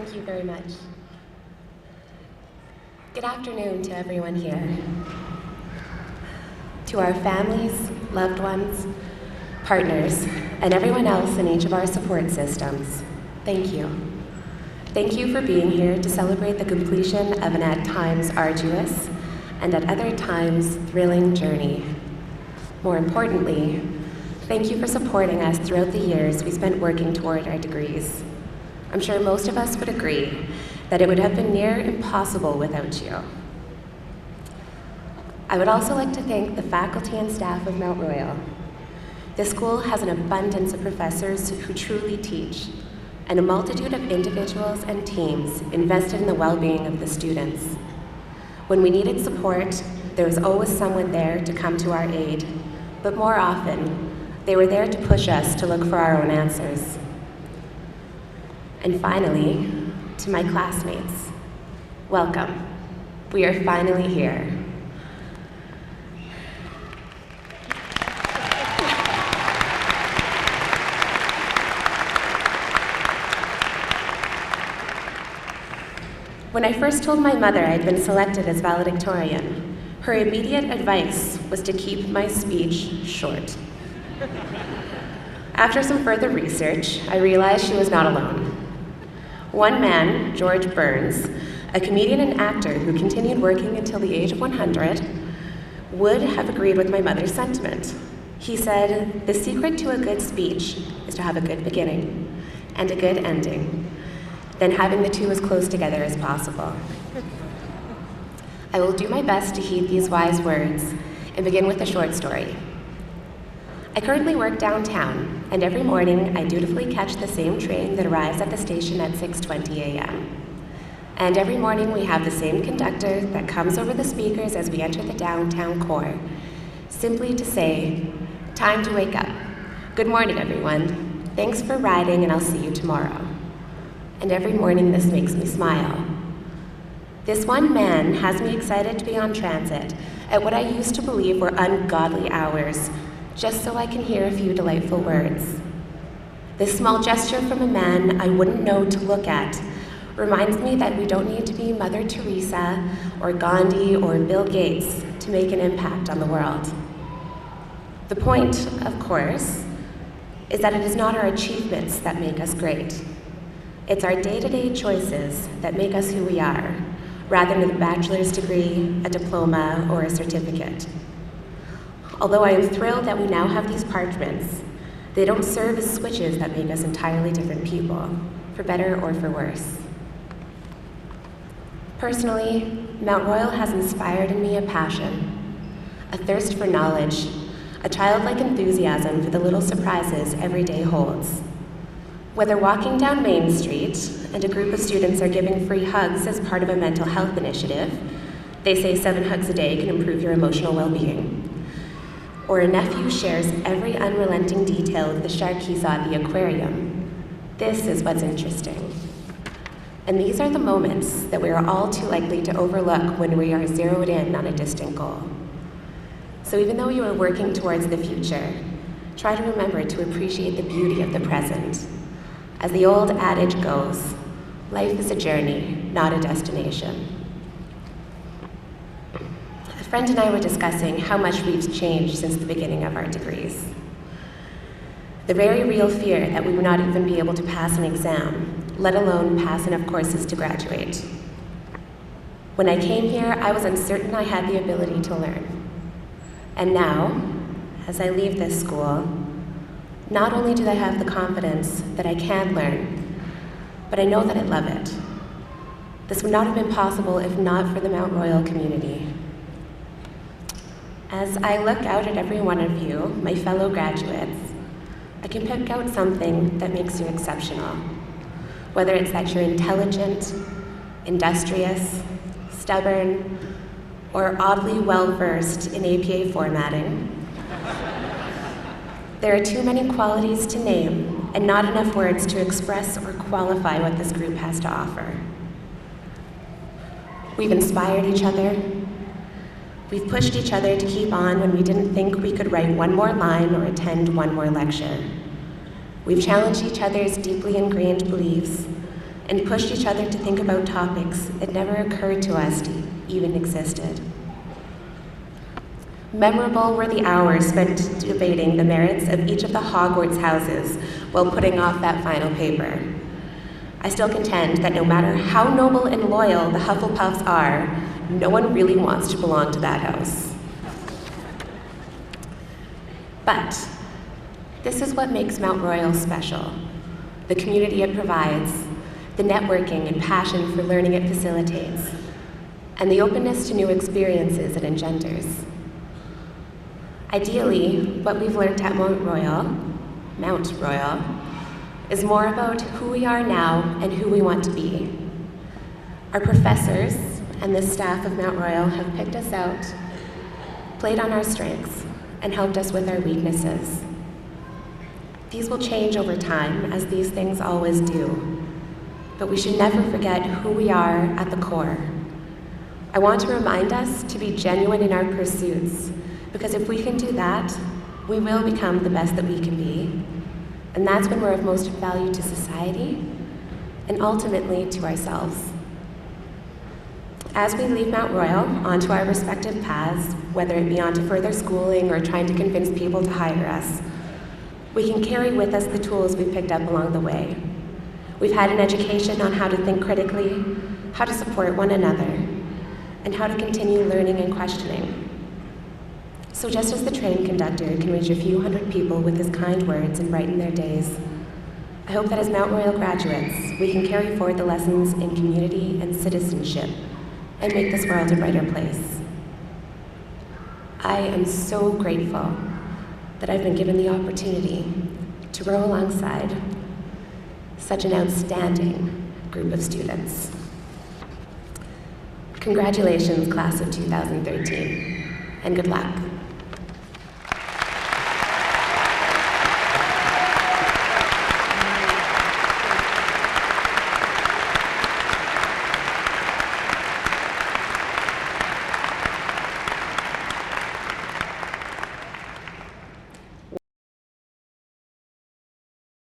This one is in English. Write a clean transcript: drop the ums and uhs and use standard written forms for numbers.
Thank you very much. Good afternoon to everyone here. To our families, loved ones, partners, and everyone else in each of our support systems, thank you. Thank you for being here to celebrate the completion of an at times arduous and at other times thrilling journey. More importantly, thank you for supporting us throughout the years we spent working toward our degrees. I'm sure most of us would agree that it would have been near impossible without you. I would also like to thank the faculty and staff of Mount Royal. This school has an abundance of professors who truly teach, and a multitude of individuals and teams invested in the well-being of the students. When we needed support, there was always someone there to come to our aid, but more often, they were there to push us to look for our own answers. And finally, to my classmates, welcome. We are finally here. When I first told my mother I'd been selected as valedictorian, her immediate advice was to keep my speech short. After some further research, I realized she was not alone. One man, George Burns, a comedian and actor who continued working until the age of 100, would have agreed with my mother's sentiment. He said, "The secret to a good speech is to have a good beginning and a good ending, then having the two as close together as possible." I will do my best to heed these wise words and begin with a short story. I currently work downtown, and every morning I dutifully catch the same train that arrives at the station at 6:20 a.m. And every morning we have the same conductor that comes over the speakers as we enter the downtown core, simply to say, "Time to wake up. Good morning, everyone. Thanks for riding, and I'll see you tomorrow." And every morning this makes me smile. This one man has me excited to be on transit at what I used to believe were ungodly hours, just so I can hear a few delightful words. This small gesture from a man I wouldn't know to look at reminds me that we don't need to be Mother Teresa or Gandhi or Bill Gates to make an impact on the world. The point, of course, is that it is not our achievements that make us great. It's our day-to-day choices that make us who we are, rather than a bachelor's degree, a diploma, or a certificate. Although I am thrilled that we now have these parchments, they don't serve as switches that make us entirely different people, for better or for worse. Personally, Mount Royal has inspired in me a passion, a thirst for knowledge, a childlike enthusiasm for the little surprises every day holds. Whether walking down Main Street and a group of students are giving free hugs as part of a mental health initiative, they say 7 hugs a day can improve your emotional well-being, or a nephew shares every unrelenting detail of the shark he saw at the aquarium, this is what's interesting. And these are the moments that we are all too likely to overlook when we are zeroed in on a distant goal. So even though you are working towards the future, try to remember to appreciate the beauty of the present. As the old adage goes, life is a journey, not a destination. A friend and I were discussing how much we've changed since the beginning of our degrees. The very real fear that we would not even be able to pass an exam, let alone pass enough courses to graduate. When I came here, I was uncertain I had the ability to learn. And now, as I leave this school, not only do I have the confidence that I can learn, but I know that I love it. This would not have been possible if not for the Mount Royal community. As I look out at every one of you, my fellow graduates, I can pick out something that makes you exceptional. Whether it's that you're intelligent, industrious, stubborn, or oddly well-versed in APA formatting. There are too many qualities to name and not enough words to express or qualify what this group has to offer. We've inspired each other. We've pushed each other to keep on when we didn't think we could write one more line or attend one more lecture. We've challenged each other's deeply ingrained beliefs and pushed each other to think about topics it never occurred to us to even existed. Memorable were the hours spent debating the merits of each of the Hogwarts houses while putting off that final paper. I still contend that no matter how noble and loyal the Hufflepuffs are, no one really wants to belong to that house. But this is what makes Mount Royal special: the community it provides, the networking and passion for learning it facilitates, and the openness to new experiences it engenders. Ideally, what we've learned at Mount Royal, is more about who we are now and who we want to be. Our professors and the staff of Mount Royal have picked us out, played on our strengths, and helped us with our weaknesses. These will change over time, as these things always do, but we should never forget who we are at the core. I want to remind us to be genuine in our pursuits, because if we can do that, we will become the best that we can be. And that's when we're of most value to society and ultimately to ourselves. As we leave Mount Royal onto our respective paths, whether it be onto further schooling or trying to convince people to hire us, we can carry with us the tools we've picked up along the way. We've had an education on how to think critically, how to support one another, and how to continue learning and questioning. So just as the train conductor can reach a few hundred people with his kind words and brighten their days, I hope that as Mount Royal graduates, we can carry forward the lessons in community and citizenship and make this world a brighter place. I am so grateful that I've been given the opportunity to grow alongside such an outstanding group of students. Congratulations, class of 2013, and good luck.